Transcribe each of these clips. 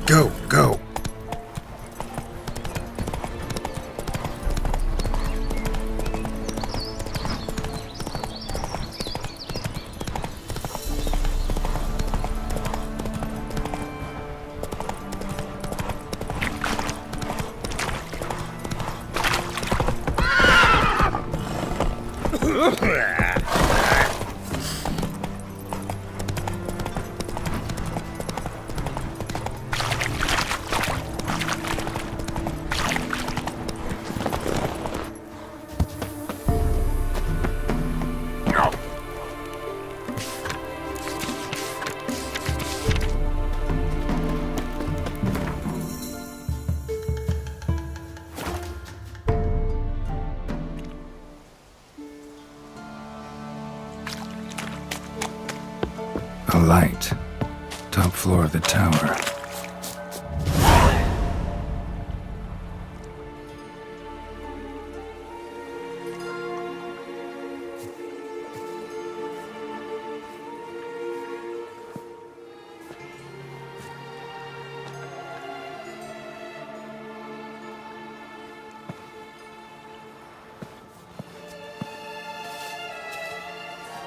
Go, go. A light. Top floor of the tower.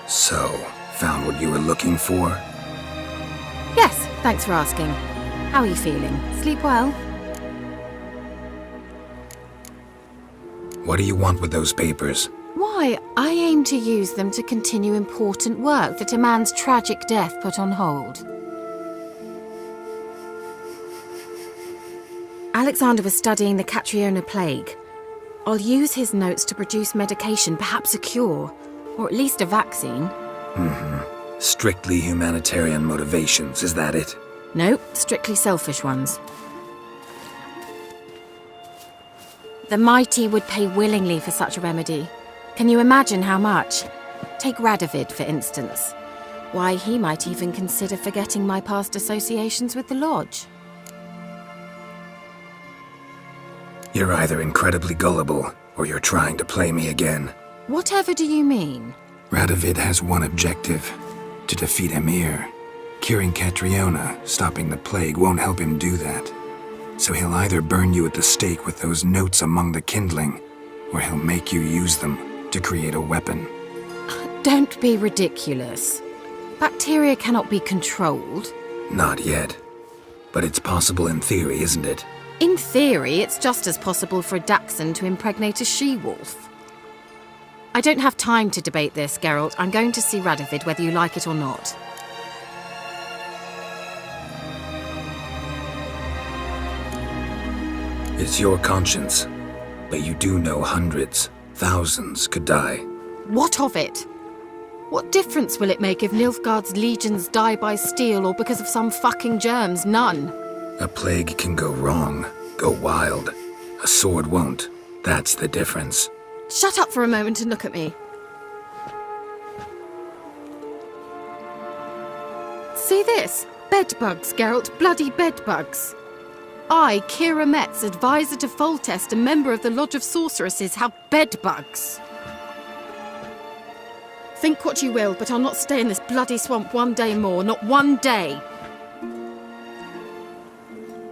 So, found what you were looking for? Yes, thanks for asking. How are you feeling? Sleep well? What do you want with those papers? Why, I aim to use them to continue important work that a man's tragic death put on hold. Alexander was studying the Catriona plague. I'll use his notes to produce medication, perhaps a cure, or at least a vaccine. Strictly humanitarian motivations, is that it? Nope, strictly selfish ones. The mighty would pay willingly for such a remedy. Can you imagine how much? Take Radovid, for instance. Why, he might even consider forgetting my past associations with the Lodge. You're either incredibly gullible, or you're trying to play me again. Whatever do you mean? Radovid has one objective: to defeat Emir. Curing Catriona, stopping the plague, won't help him do that. So he'll either burn you at the stake with those notes among the kindling, or he'll make you use them to create a weapon. Don't be ridiculous. Bacteria cannot be controlled. Not yet. But it's possible in theory, isn't it? In theory, it's just as possible for a dachshund to impregnate a she-wolf. I don't have time to debate this, Geralt. I'm going to see Radovid whether you like it or not. It's your conscience. But you do know hundreds, thousands could die. What of it? What difference will it make if Nilfgaard's legions die by steel or because of some fucking germs? None. A plague can go wrong, go wild. A sword won't. That's the difference. Shut up for a moment and look at me. See this? Bedbugs, Geralt. Bloody bedbugs. I, Kira Metz, advisor to Foltest and member of the Lodge of Sorceresses, have bedbugs. Think what you will, but I'll not stay in this bloody swamp one day more. Not one day.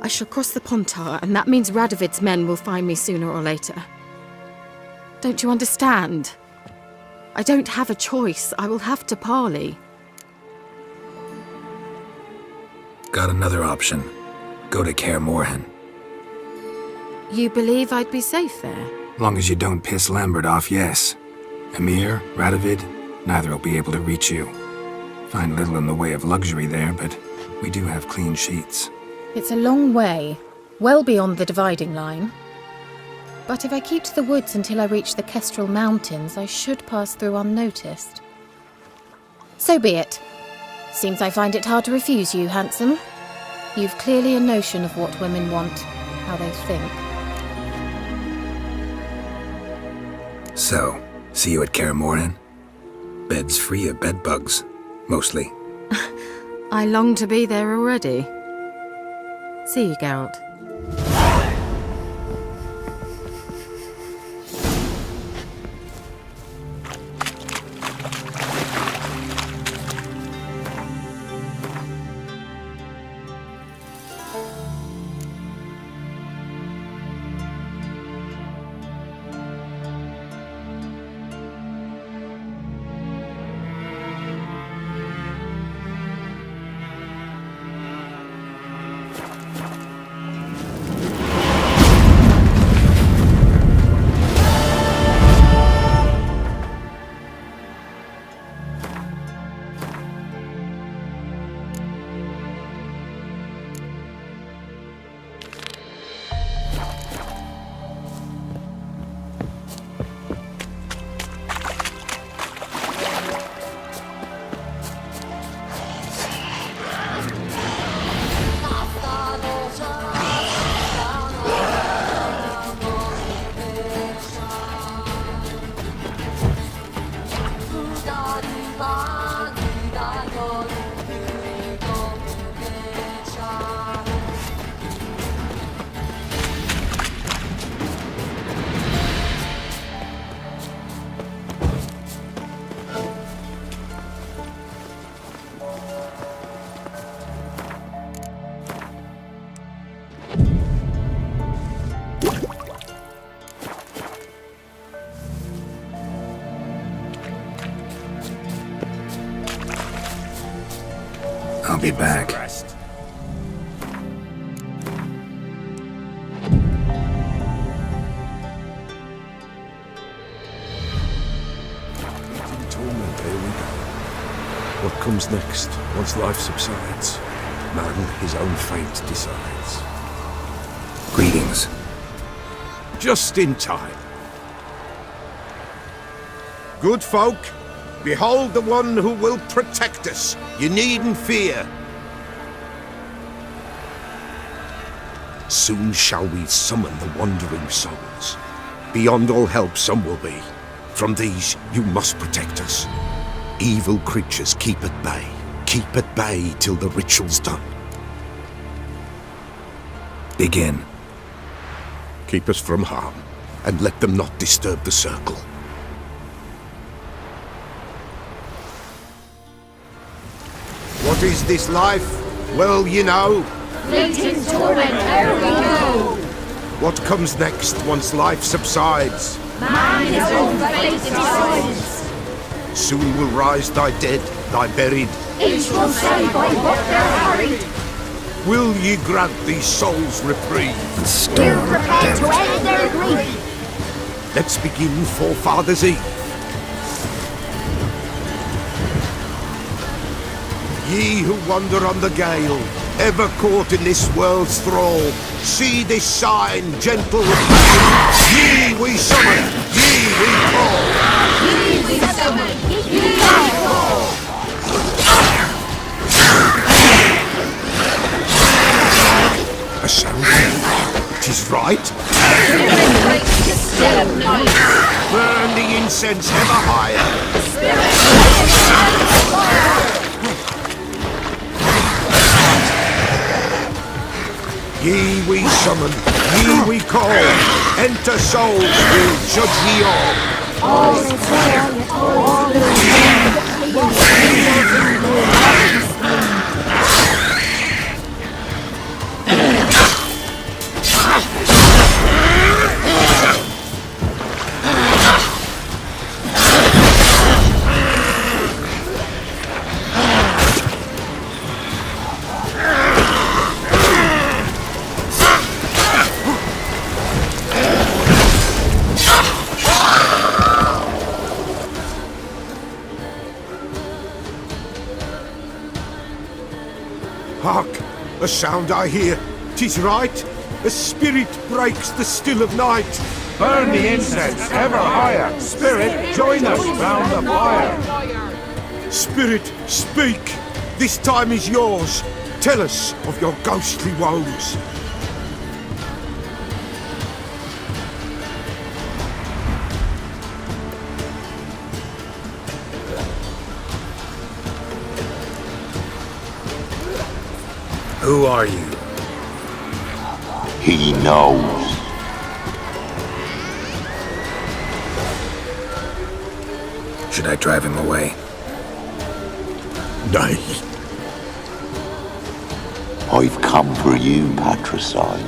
I shall cross the Pontar, and that means Radovid's men will find me sooner or later. Don't you understand? I don't have a choice. I will have to parley. Got another option. Go to Kaer Morhen. You believe I'd be safe there? Long as you don't piss Lambert off, yes. Emir, Radovid, neither will be able to reach you. Find little in the way of luxury there, but we do have clean sheets. It's a long way, well beyond the dividing line. But if I keep to the woods until I reach the Kestrel Mountains, I should pass through unnoticed. So be it. Seems I find it hard to refuse you, handsome. You've clearly a notion of what women want, how they think. So, see you at Kaer Morhen? Beds free of bedbugs, mostly. I long to be there already. See you, Geralt. be back. Torment, here we go. What comes next, once life subsides? Man his own fate decides. Greetings. Just in time. Good folk, behold the one who will protect us. You needn't fear. Soon shall we summon the wandering souls. Beyond all help some will be. From these you must protect us. Evil creatures keep at bay. Keep at bay till the ritual's done. Begin. Keep us from harm, and let them not disturb the circle. What is this life? Well, you know. Fleeting torment, ere we go. What comes next once life subsides? Man his own fate decides. Soon will rise thy dead, thy buried. Each will say by what they're harried. Will ye grant these souls reprieve? And storm Prepare to death. end their grief. Let's begin Forefathers' Eve. Ye who wander on the gale, ever caught in this world's thrall, see this sign, gentle refrain. Ye we summon, ye we call. Ye we summon, ye we call. A sound. 'Tis right. Still of night. Burn the incense ever higher. Ye we summon, ye we call. Enter souls, we'll judge ye all. All is well, all is Hark! A sound I hear. 'Tis right. A spirit breaks the still of night. Burn the incense ever higher. Spirit, join us round the fire. Spirit, speak. This time is yours. Tell us of your ghostly woes. Who are you? He knows. Should I drive him away? Nay. I've come for you, patricide.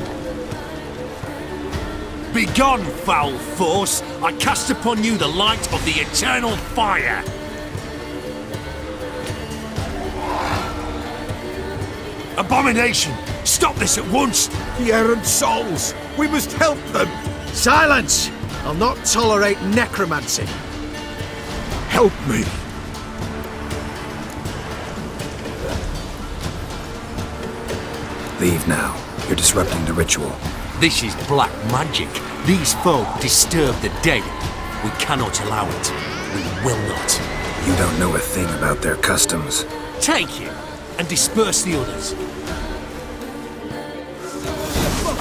Begone, foul force! I cast upon you the light of the eternal fire! Abomination! Stop this at once! The errant souls. We must help them. Silence! I'll not tolerate necromancy. Help me. Leave now. You're disrupting the ritual. This is black magic. These folk disturb the dead. We cannot allow it. We will not. You don't know a thing about their customs. Take him and disperse the others.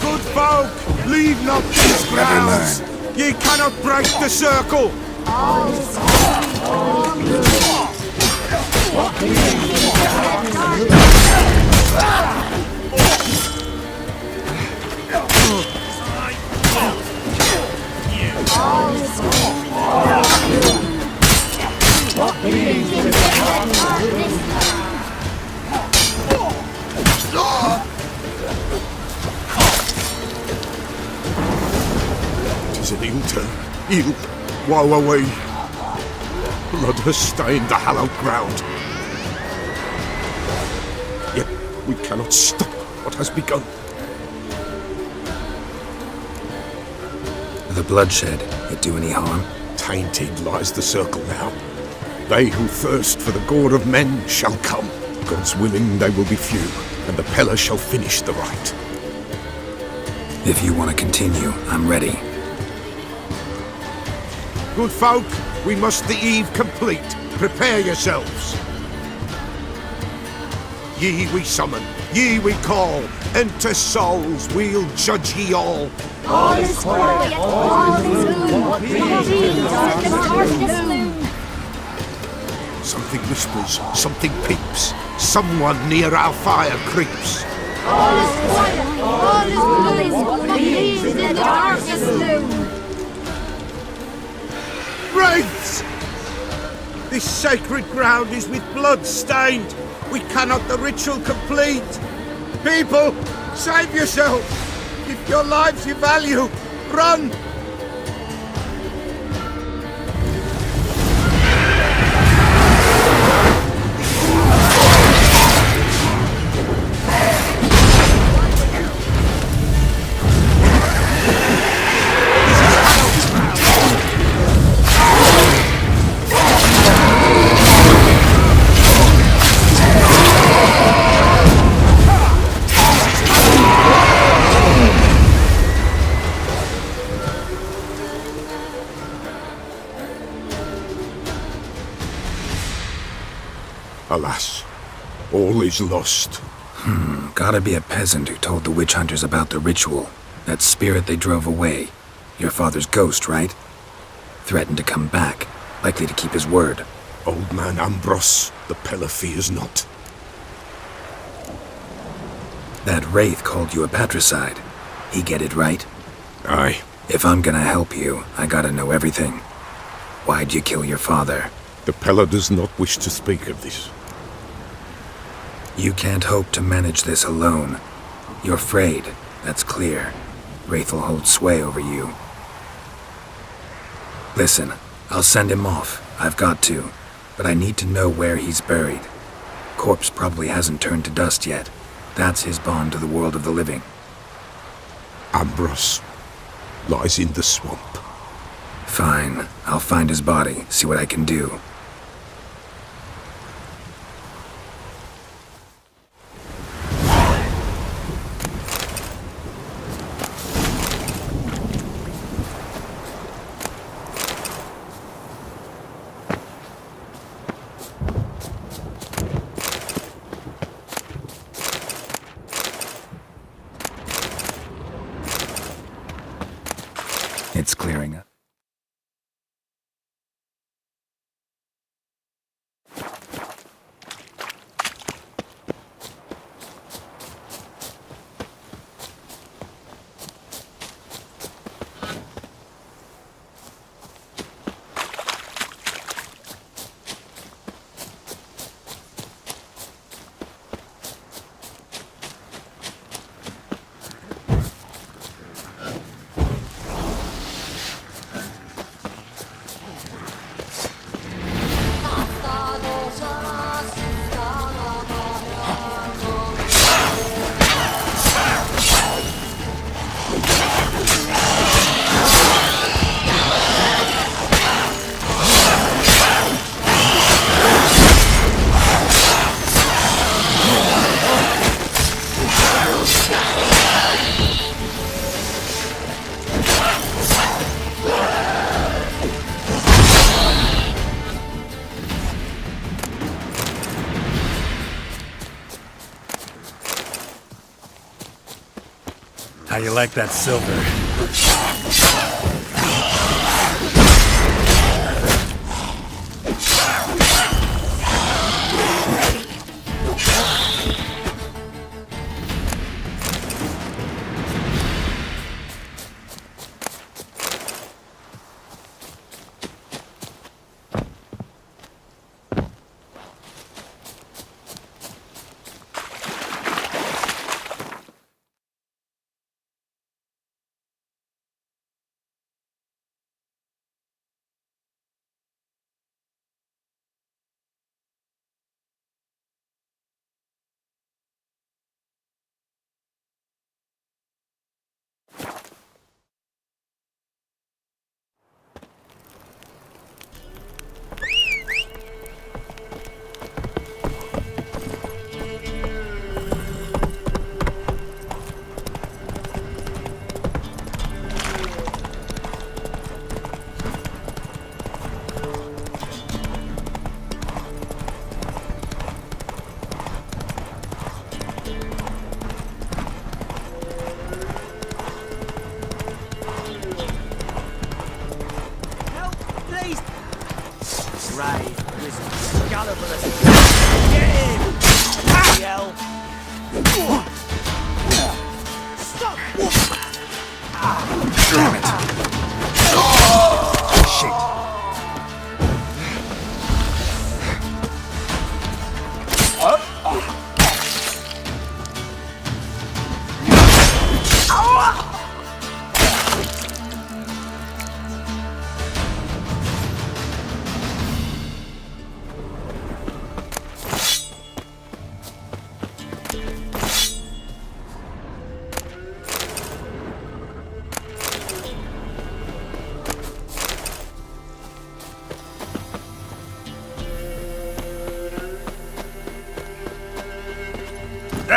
Good folk, leave not these grounds. Ye cannot break the circle. Tis an ill turn, ill. Woe away. Blood has stained the hallowed ground. We cannot stop what has begun. The bloodshed, it do any harm? Tainted lies the circle now. They who thirst for the gore of men shall come. God's willing they will be few, and the Peller shall finish the rite. If you want to continue, I'm ready. Good folk, we must the eve complete. Prepare yourselves. Ye we summon, ye we call. Enter souls, we'll judge ye all. All is quiet, all is gloom. Dreams are in the darkness loom. Something whispers, something peeps. Someone near our fire creeps. All is quiet, all is gloom. Dreams in the darkness loom. Wraiths! This sacred ground is with blood stained. We cannot the ritual complete. People, save yourselves. If your lives you value, run! Alas, all is lost. Gotta be a peasant who told the witch hunters about the ritual. That spirit they drove away. Your father's ghost, right? Threatened to come back. Likely to keep his word. Old man Ambros, the Peller fears not. That wraith called you a patricide. He get it right? Aye. If I'm gonna help you, I gotta know everything. Why'd you kill your father? The Peller does not wish to speak of this. You can't hope to manage this alone. You're afraid, that's clear. Wraith will hold sway over you. Listen, I'll send him off. I've got to. But I need to know where he's buried. Corpse probably hasn't turned to dust yet. That's his bond to the world of the living. Ambros lies in the swamp. Fine. I'll find his body, see what I can do. It's clearing up. How you like that silver?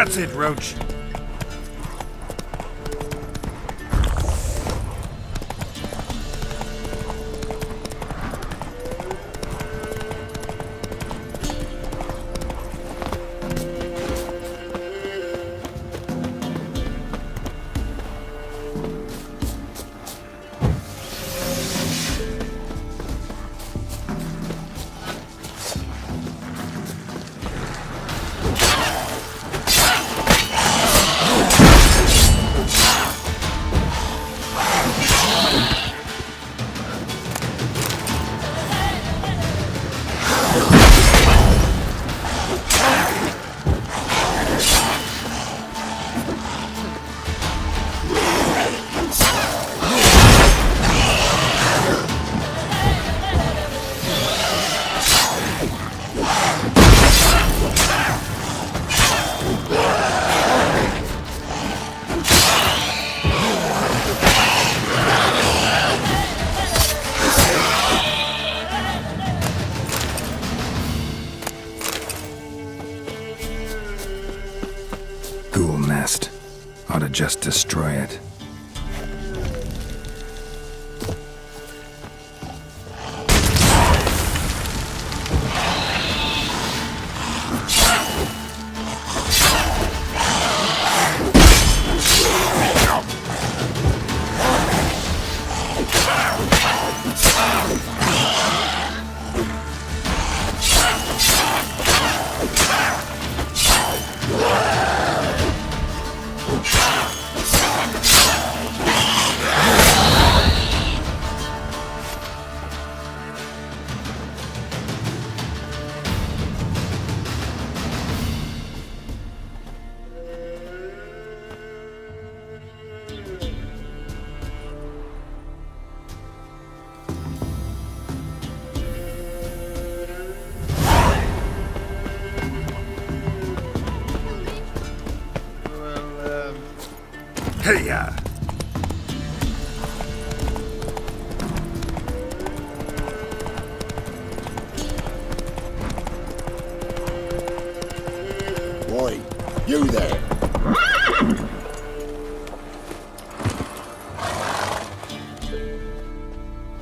That's it, Roach. Ghoul nest. Ought to just destroy it. Hey-ya! Boy, you there.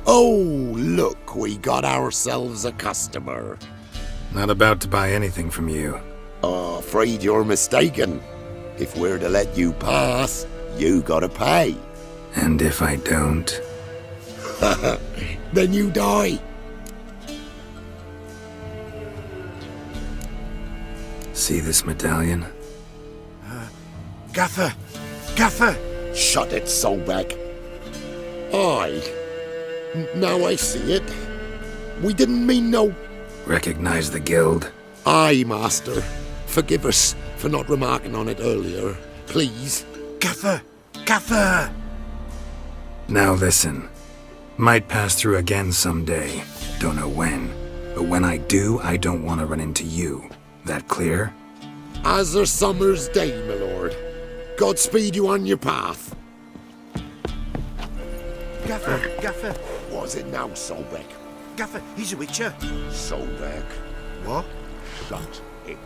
Oh, look, we got ourselves a customer. Not about to buy anything from you. Oh, afraid you're mistaken. If we're to let you pass, you gotta pay. And if I don't? Then you die. See this medallion? Gaffer! Gaffer! Shut it, Solbeck. Aye. Now I see it. We didn't mean no... Recognize the guild? Aye, Master. Forgive us for not remarking on it earlier. Please. Gaffer! Gaffer! Now listen. Might pass through again someday. Don't know when. But when I do, I don't want to run into you. That clear? As a summer's day, my lord. Godspeed you on your path. Gaffer! Gaffer! Was it now, Solbeck? Gaffer, he's a witcher. Solbeck. What? That's it.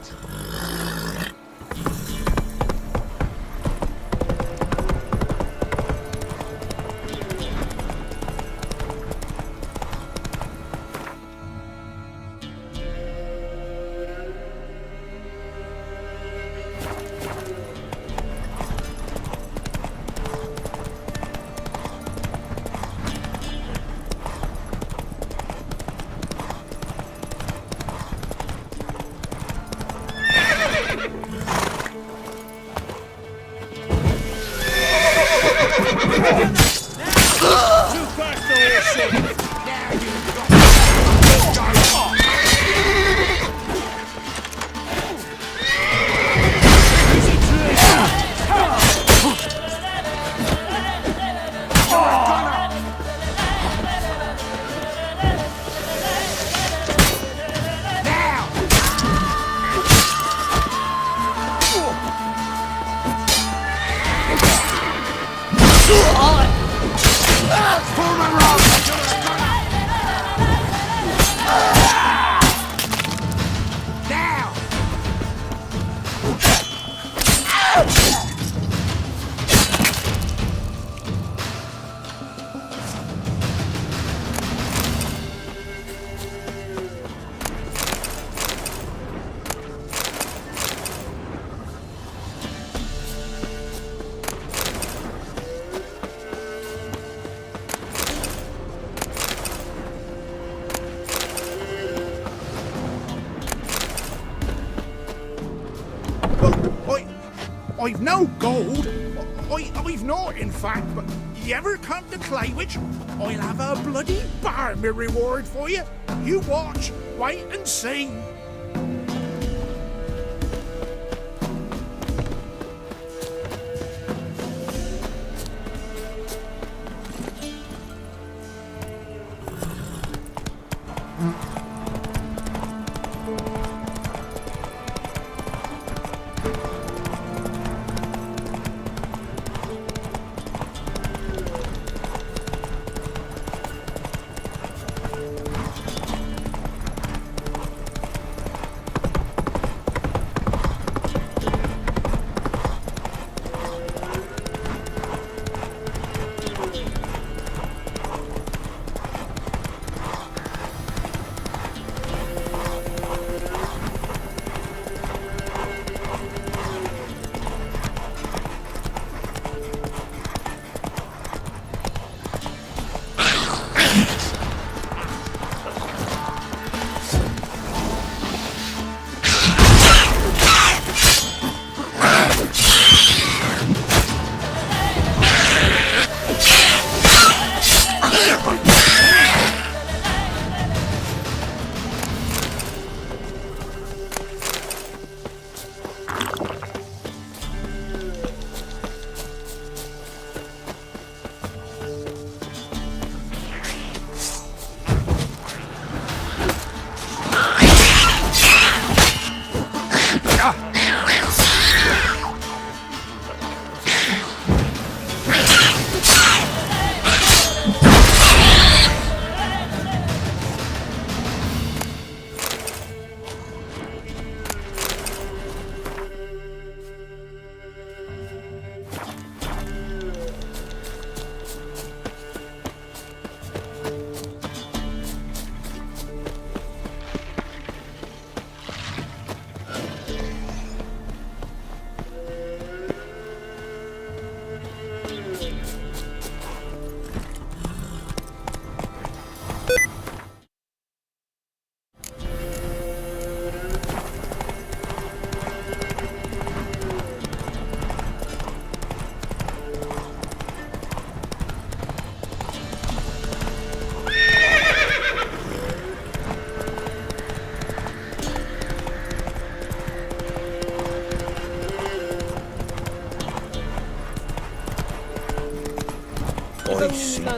I've no gold. I've not, in fact, but you ever come to Claywich, I'll have a bloody bar me reward for you. You watch, wait and see.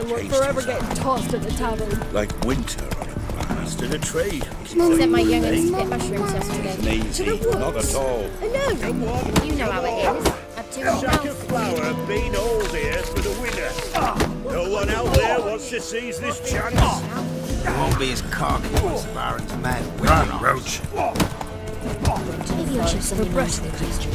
We're forever getting tossed at the tavern. Like winter on a bastard tree. Sent my young'uns to get mushrooms yesterday. Easy, not at all. I know. Come on. You know how it is. I've too many Sack of mouths. flour, bean holes here for the winner. No one out there wants to seize this chance. You won't be as cocky once the Baron's mad. Run, Roach. Maybe I should send you brush the creature.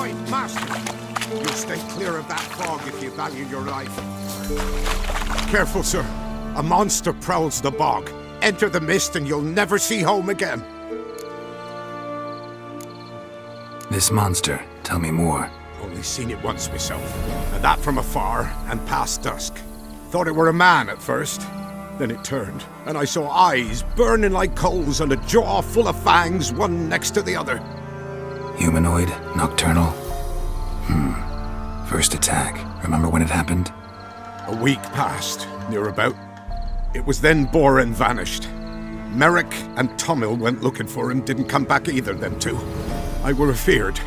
Aye, master. You stay clear of that fog if you value your life. Careful, sir. A monster prowls the bog. Enter the mist and you'll never see home again. This monster, tell me more. Only seen it once myself, and that from afar and past dusk. Thought it were a man at first. Then it turned, and I saw eyes burning like coals and a jaw full of fangs, one next to the other. Humanoid? Nocturnal? First attack. Remember when it happened? A week passed, near about. It was then Boren vanished. Merrick and Tummel went looking for him, didn't come back either, them two. I were afeard.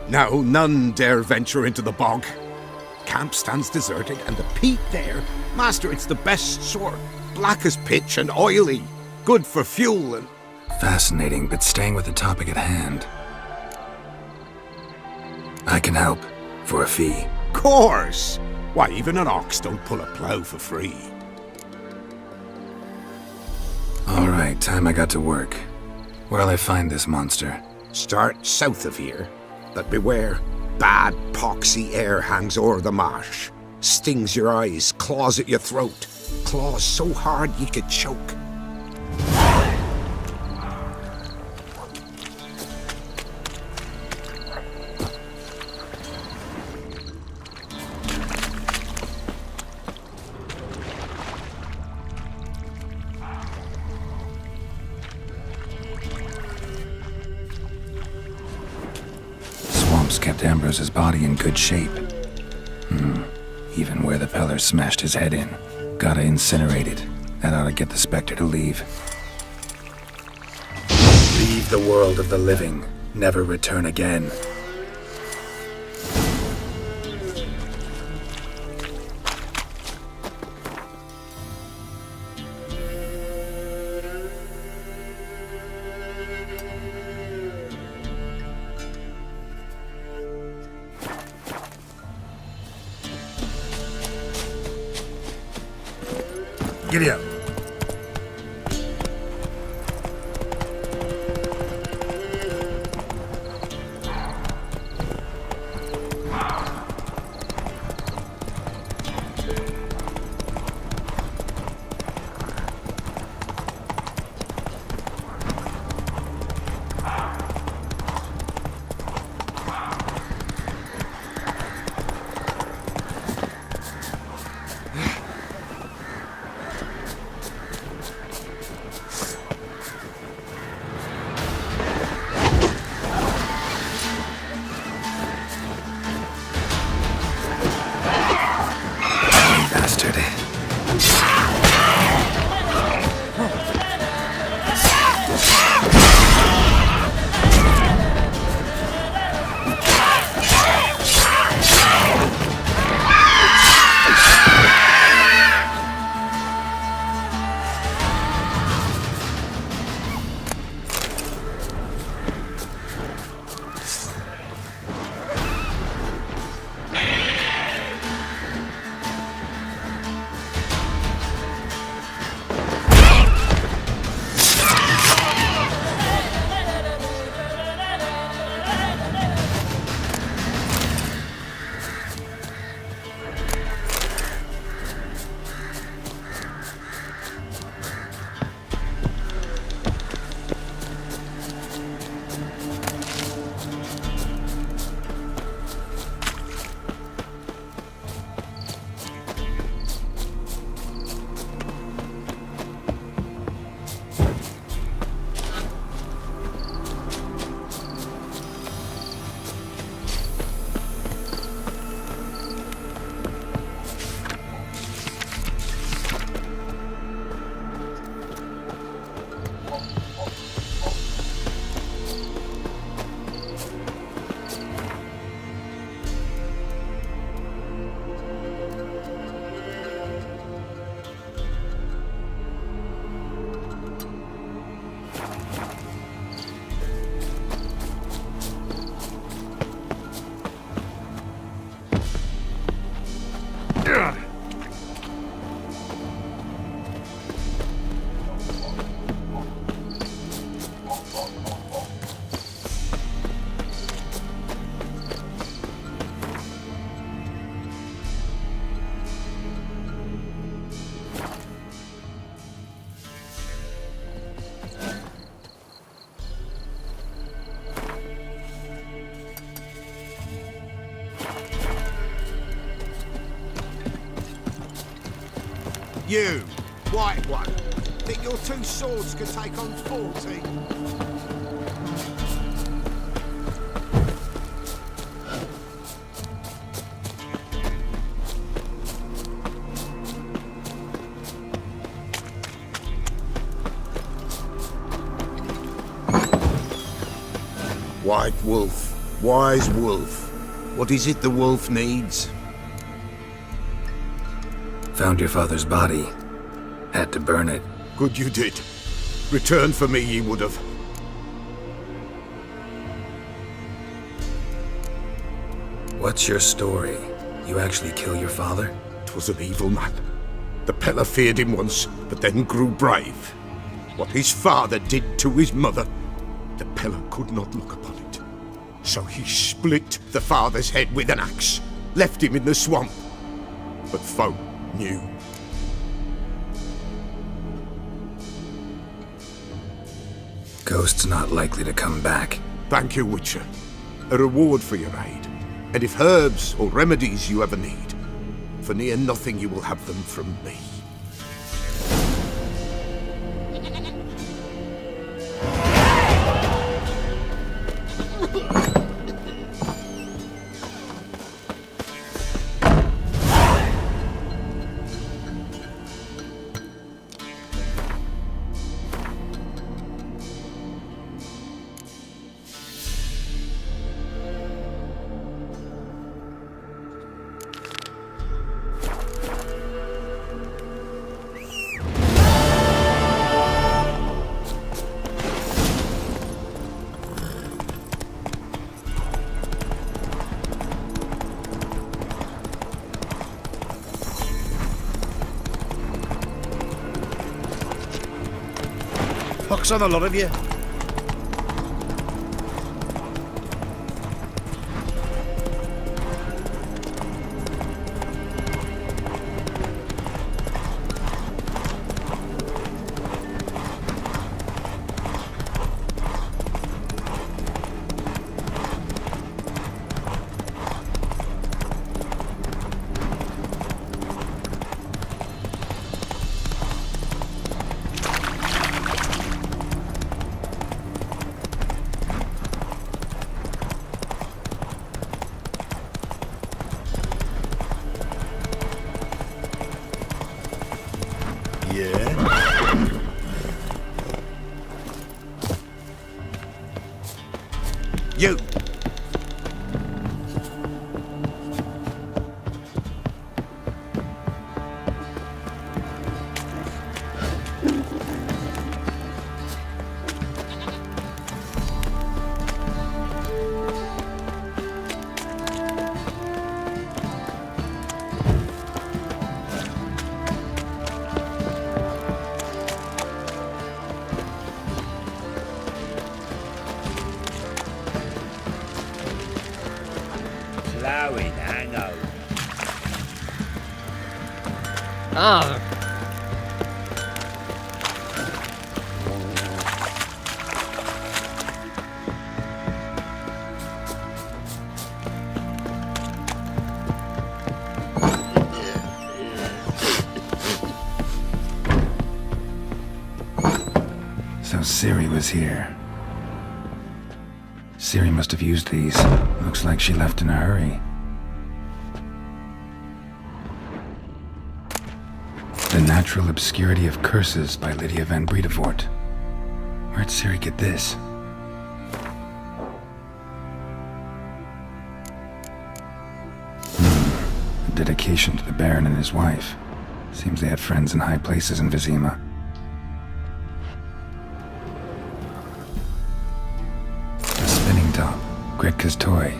Now none dare venture into the bog. Camp stands deserted, and the peat there, master, it's the best sort. Black as pitch and oily. Good for fuel and... Fascinating, but staying with the topic at hand. I can help. For a fee. Course! Why, even an ox don't pull a plough for free. Alright, time I got to work. Where'll I find this monster? Start south of here, but beware. Bad, poxy air hangs o'er the marsh. Stings your eyes, claws at your throat. Claws so hard you could choke. Kept Ambrose's body in good shape. Even where the Peller smashed his head in. Gotta incinerate it. That ought to get the Spectre to leave. Leave the world of the living. Never return again. Giddy up. You, white one, think your two swords could take on 40? White wolf, wise wolf. What is it the wolf needs? Found your father's body. Had to burn it. Good you did. Return for me ye would have. What's your story? You actually kill your father? 'Twas an evil man. The Peller feared him once, but then grew brave. What his father did to his mother, the Peller could not look upon it. So he split the father's head with an axe, left him in the swamp. But folk knew. Ghost's not likely to come back. Thank you, Witcher. A reward for your aid. And if herbs or remedies you ever need, for near nothing you will have them from me. Pox on a lot of you. You! Plowing hangover. Ah. So Ciri was here. Ciri must have used these. Looks like she left in a hurry. The Natural Obscurity of Curses by Lydia van Bredevoort. Where'd Ciri get this? A dedication to the Baron and his wife. Seems they had friends in high places in Vizima. A spinning top. Gretka's toy.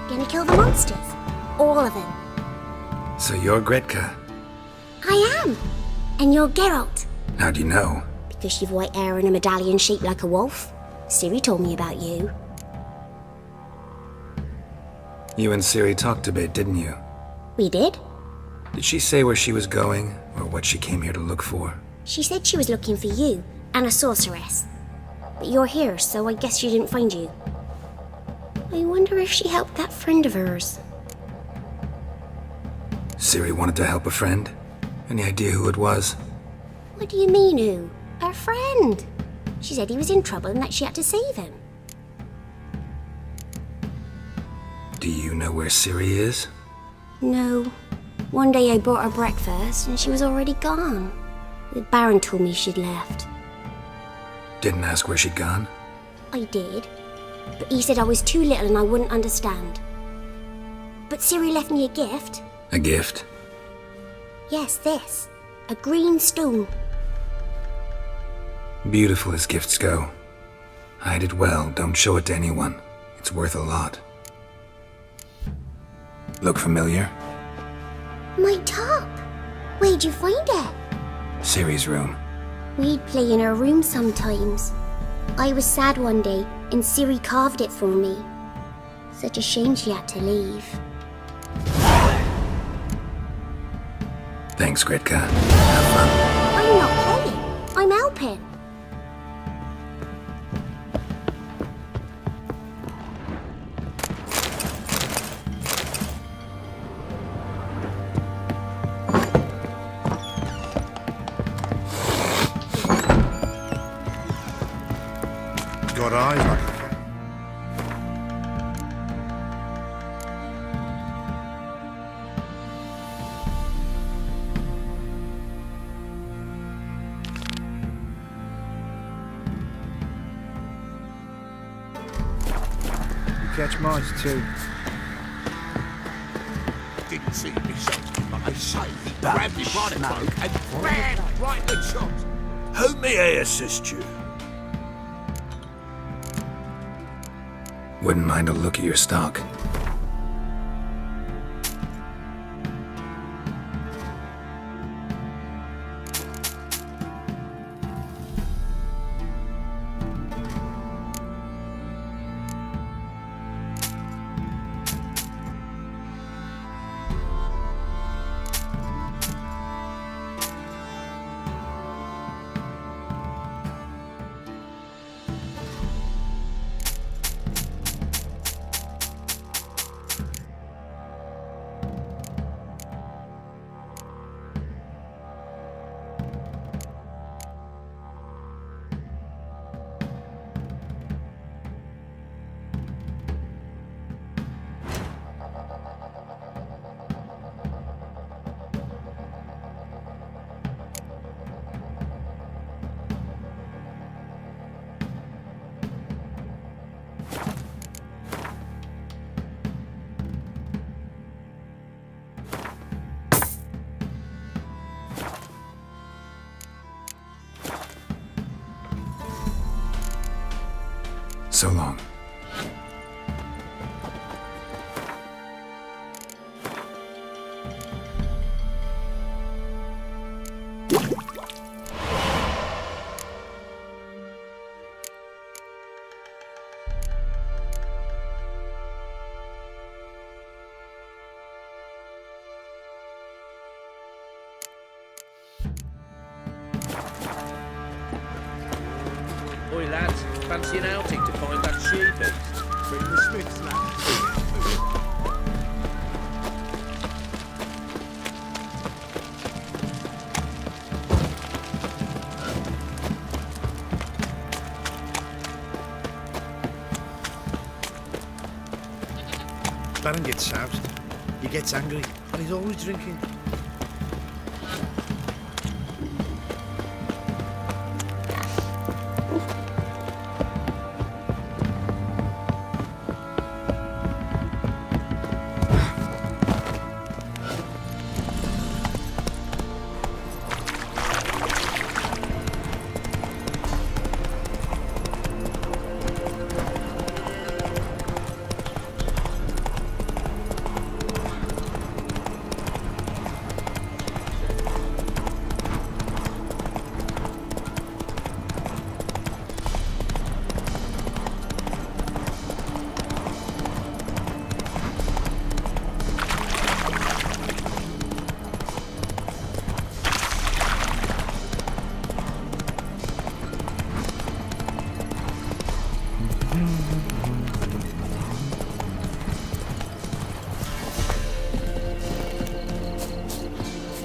Gonna kill the monsters? All of them. So you're Gretka? I am. And you're Geralt. How'd you know? Because you've white hair and a medallion shaped like a wolf. Ciri told me about you. You and Ciri talked a bit, didn't you? We did. Did she say where she was going, or what she came here to look for? She said she was looking for you and a sorceress. But you're here, so I guess she didn't find you. I wonder if she helped that friend of hers. Ciri wanted to help a friend? Any idea who it was? What do you mean, who? Her friend. She said he was in trouble and that she had to save him. Do you know where Ciri is? No. One day I bought her breakfast and she was already gone. The Baron told me she'd left. Didn't ask where she'd gone? I did. But he said I was too little and I wouldn't understand. But Ciri left me a gift. A gift? Yes, this. A green stone. Beautiful as gifts go. Hide it well, don't show it to anyone. It's worth a lot. Look familiar? My top. Where'd you find it? Ciri's room. We'd play in her room sometimes. I was sad one day and Ciri carved it for me. Such a shame she had to leave. Thanks, Gritka. Have fun. I'm not playing. I'm helping. Got eyes like a catch mice too. Didn't see me something, but I say he grabbed me by the throat and ran right in the chops. How may I assist you? Wouldn't mind a look at your stock. So long. Oi lads, fancy an outing to find that sheepies? Bring the Smiths, lad. Baron gets soused. He gets angry, and he's always drinking.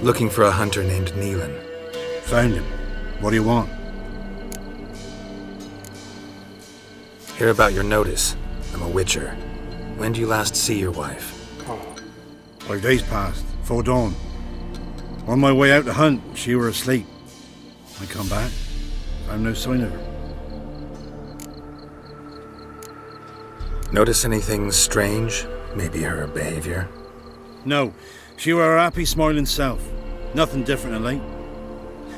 Looking for a hunter named Neelan. Found him. What do you want? Hear about your notice. I'm a witcher. When do you last see your wife? 5 days passed, 'fore dawn. On my way out to hunt, she were asleep. I come back, found no sign of her. Notice anything strange? Maybe her behavior? No, she were her happy, smiling self. Nothing different of late.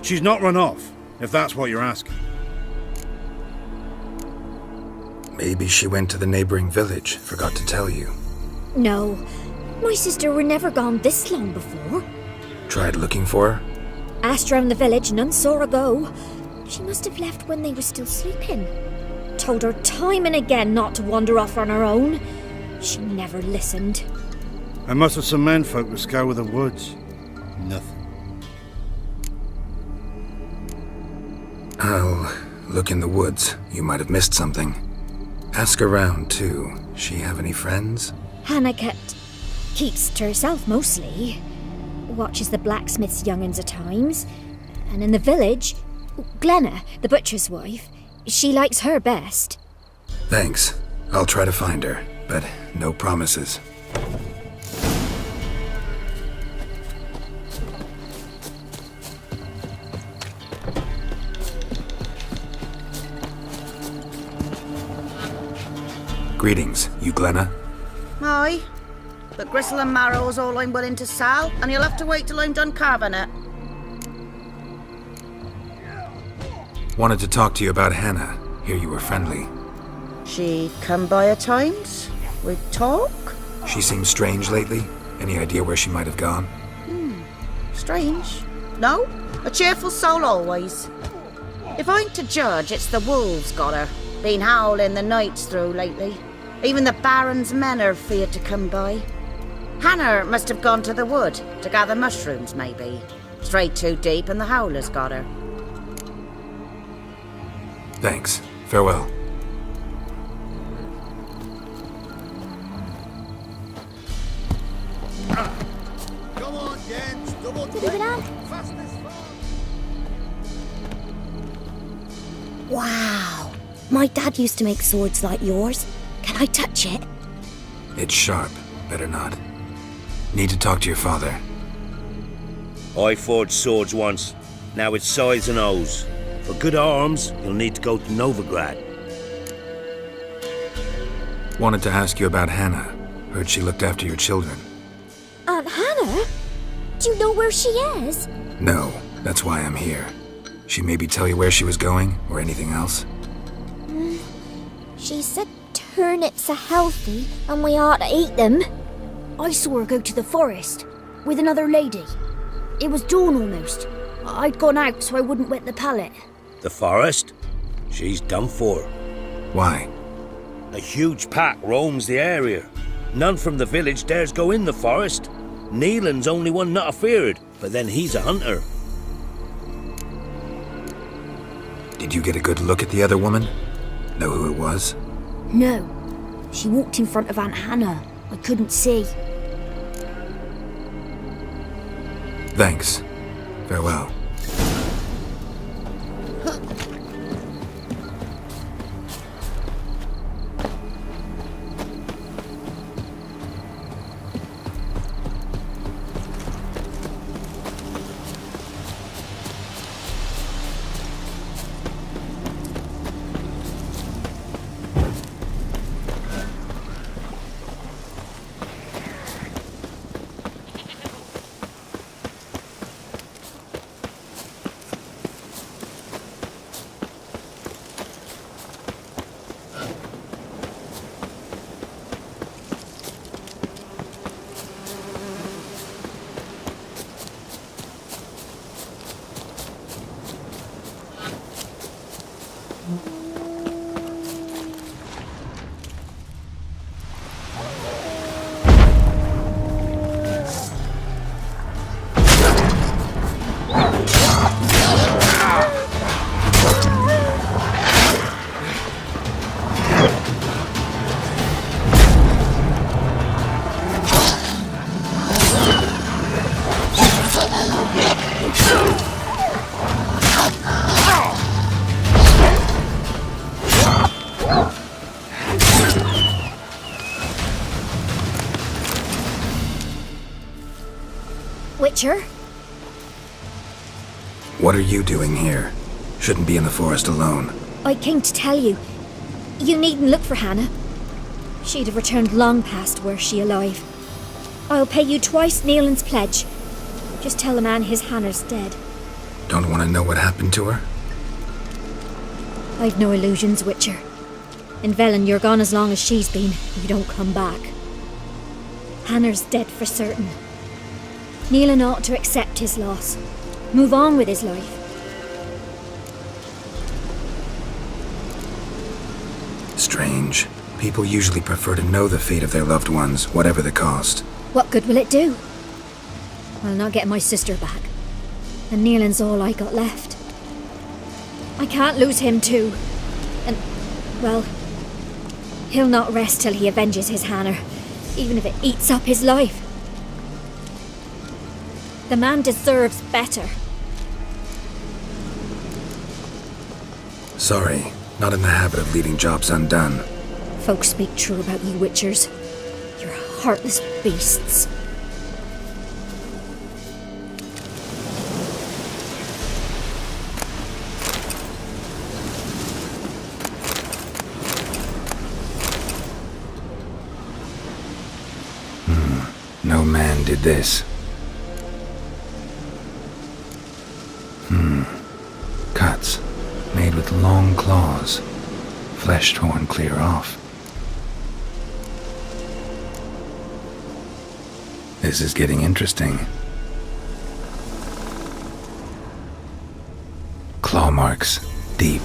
She's not run off, if that's what you're asking. Maybe she went to the neighboring village, forgot to tell you. No, my sister were never gone this long before. Tried looking for her? Asked round the village, none saw her go. She must have left when they were still sleeping. Told her time and again not to wander off on her own. She never listened. I must have some menfolk to scour the woods. Nothing. I'll look in the woods. You might have missed something. Ask around, too. She have any friends? Hannah keeps to herself mostly. Watches the blacksmith's young'uns at times. And in the village, Glenna, the butcher's wife, she likes her best. Thanks. I'll try to find her, but no promises. Greetings, you Glenna? Aye, but gristle and marrow's all I'm willing to sell, and you'll have to wait till I'm done carving it. Wanted to talk to you about Hannah. Hear you were friendly. She come by at times? We talk? She seems strange lately. Any idea where she might have gone? Strange. No, a cheerful soul always. If I'm to judge, it's the wolves got her. Been howling the nights through lately. Even the Baron's men are feared to come by. Hannah must have gone to the wood to gather mushrooms, maybe. Strayed too deep and the howlers got her. Thanks. Farewell. Come on, gents. Double Wow. My dad used to make swords like yours. Can I touch it? It's sharp. Better not. Need to talk to your father. I forged swords once. Now it's size and O's. For good arms, you'll need to go to Novigrad. Wanted to ask you about Hannah. Heard she looked after your children. Aunt Hannah? Do you know where she is? No, that's why I'm here. She maybe tell you where she was going, or anything else? She said turnips are healthy and we ought to eat them. I saw her go to the forest with another lady. It was dawn almost. I'd gone out so I wouldn't wet the pallet. The forest? She's done for. Why? A huge pack roams the area. None from the village dares go in the forest. Neelan's only one not afeared, but then he's a hunter. Did you get a good look at the other woman? Know who it was? No. She walked in front of Aunt Hannah. I couldn't see. Thanks. Farewell. Witcher. What are you doing here? Shouldn't be in the forest alone. I came to tell you. You needn't look for Hannah. She'd have returned long past were she alive. I'll pay you twice Neelan's pledge. Just tell the man his Hannah's dead. Don't want to know what happened to her? I've no illusions, Witcher. In Velen, you're gone as long as she's been. You don't come back. Hannah's dead for certain. Neelan ought to accept his loss. Move on with his life. Strange. People usually prefer to know the fate of their loved ones, whatever the cost. What good will it do? I'll not get my sister back. And Neelan's all I got left. I can't lose him too. And, well, he'll not rest till he avenges his Hannah, even if it eats up his life. The man deserves better. Sorry, not in the habit of leaving jobs undone. Folks speak true about you Witchers. You're heartless beasts. No man did this. Cuts, made with long claws, flesh torn clear off. This is getting interesting. Claw marks, deep.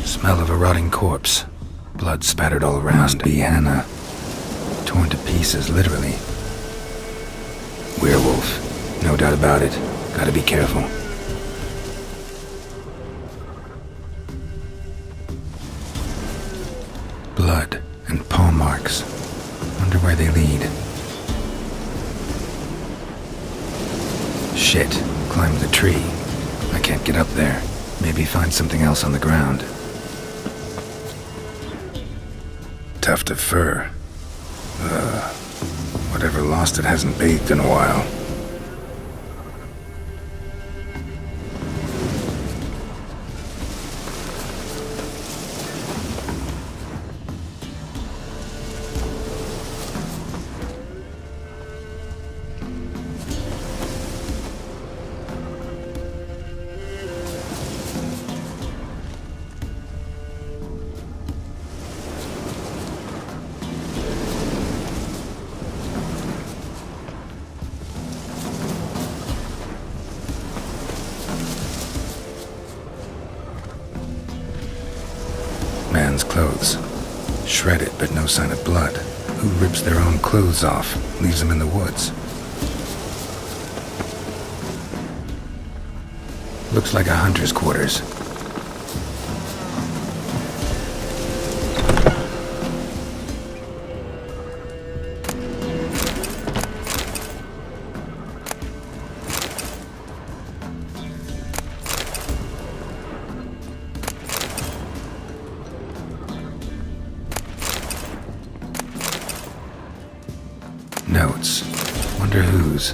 Smell of a rotting corpse. Blood spattered all around. Must be Hannah. Torn to pieces, literally. Werewolf. No doubt about it. Gotta be careful. Blood and paw marks. Wonder where they lead. Shit. Climbed the tree. I can't get up there. Maybe find something else on the ground. Tuft of fur. Whatever lost it hasn't bathed in a while. Man's clothes. Shredded, but no sign of blood. Who rips their own clothes off, leaves them in the woods? Looks like a hunter's quarters. Notes. Wonder whose.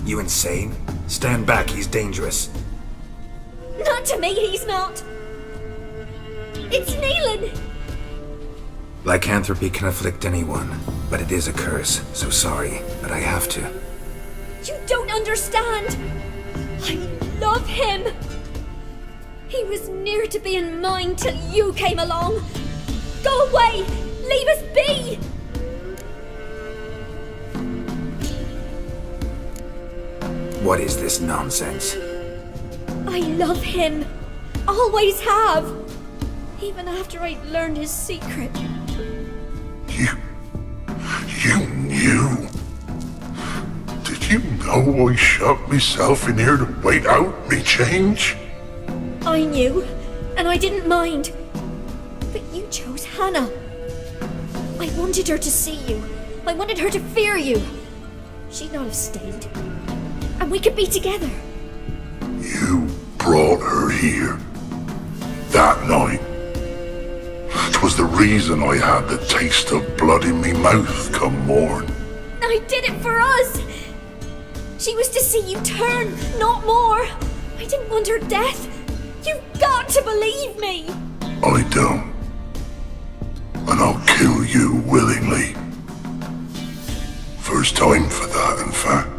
You insane? Stand back, he's dangerous. Not to me, he's not. It's Neelan. Lycanthropy can afflict anyone, but it is a curse, so sorry, but I have to. You don't understand. I love him. He was near to being mine till you came along. Go away! Leave us be! What is this nonsense? I love him. Always have. Even after I'd learned his secret. You knew? Did you know I shut myself in here to wait out me change? I knew, and I didn't mind. But you chose Hannah. I wanted her to see you. I wanted her to fear you. She'd not have stayed. And we could be together. You brought her here. That night. 'Twas the reason I had the taste of blood in me mouth come morn. I did it for us. She was to see you turn, not more. I didn't want her death. You've got to believe me. I don't. And I'll kill you willingly. First time for that, in fact.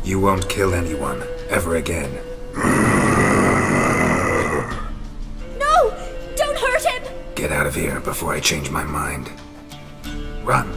You won't kill anyone, ever again. No! Don't hurt him! Get out of here before I change my mind. Run.